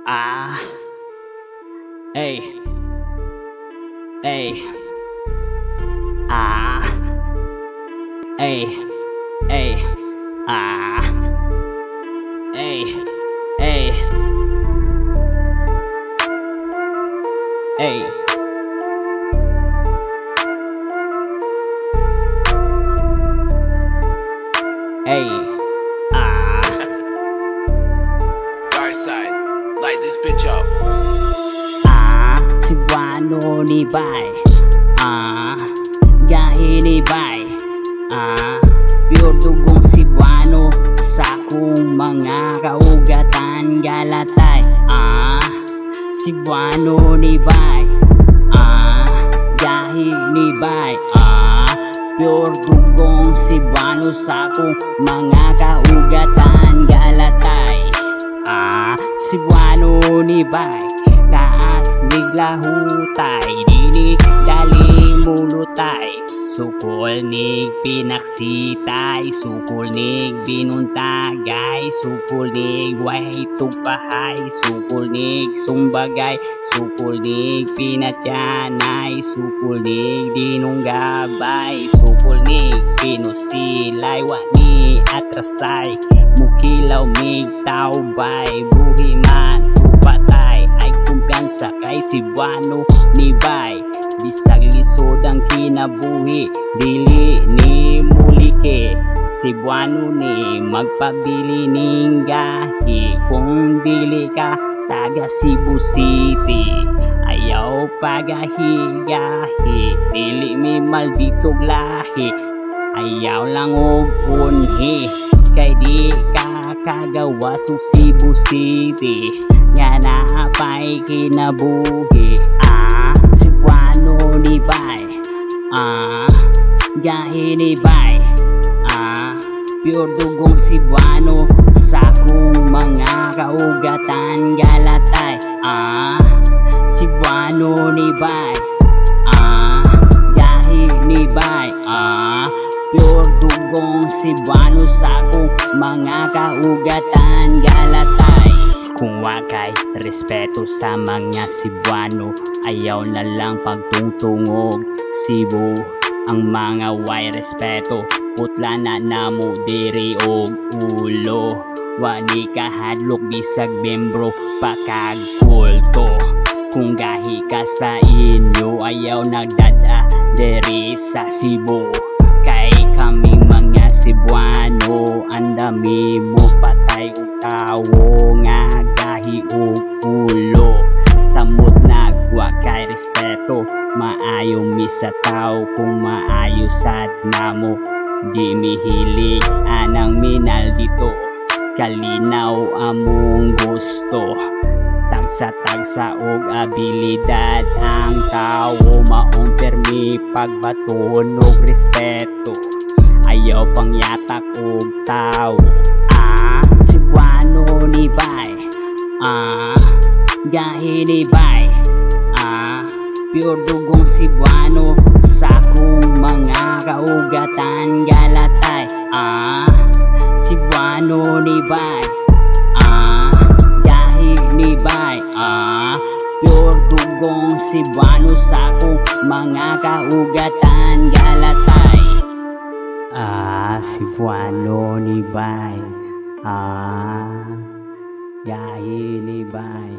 Ah, ey, ey, ah, ey, ey, ah, ey, ey, ey. Hey, ah, Dark side, light this bitch up. Cebuano ni Bay, gahi ni Bay, pure dugong Cebuano sa kong mga kaugatan galatay, Cebuano ni Bay, gahi ni Bay, pure dugong Cebuano sa kong mga kaugatan galatay, Cebuano ni Bay, taas niglahutay, dini dali mulutay, sukol nig pinaksitay, sukol nig binuntagay, sukol nig way tugpahay, sukol nig sumbagay, sukol nig pinatyanay, sukol nig dinunggabay, sukol nig pinusilay, wani atrasay, mukilaw mig taubay, buhi man upatay, ay kumpiyansa kay Cebuano ni Bay, bisag lisod ang kinabuhi, dili ni mulike, Cebuano ni magpabili ning gahi, kung dili ka taga Cebu City, ayaw pagahi-gahi, dili mi malditog lahi, ayaw lang og unhi, kay di ka kagawa sa Cebu City, nga naapay kinabuhi, Cebuano ni Bay, gahi ni Bay, pure dugong Cebuano sa kong mga kaugatan galatay, Cebuano ni Bay, gahi ni Bay, pure dugong Cebuano sa kong mga kaugatan galatay. Kung wakay respeto sa mga Cebuano, ayaw na lang pagtungtungog Cebu, ang mga way respeto, putla na namo diri og ulo, wani kahadlok bisag membro pakagkulto, kung gahi ka sa inyo ayaw nagdada diri sa Cebu, kay kaming mga Cebuano andami mo patay og tawo nga gahi og ulo, samot nagwa kay respeto, maayo mi sa tao kung maayo sad namo, di mihilig anang minal dito, kalinaw among gusto, tagsa-tagsa og abilidad ang tao, maong permi pagbaton og respeto, ayaw pangyatak og tao, Cebuano ni Bay, gahi ni Bay, pure dugong Cebuano sa kong mga kaugatan galatay, Cebuano ni Bay, gahi ni Bay, pure dugong Cebuano sa kong mga kaugatan galatay, Cebuano ni Bay, gahi ni Bay,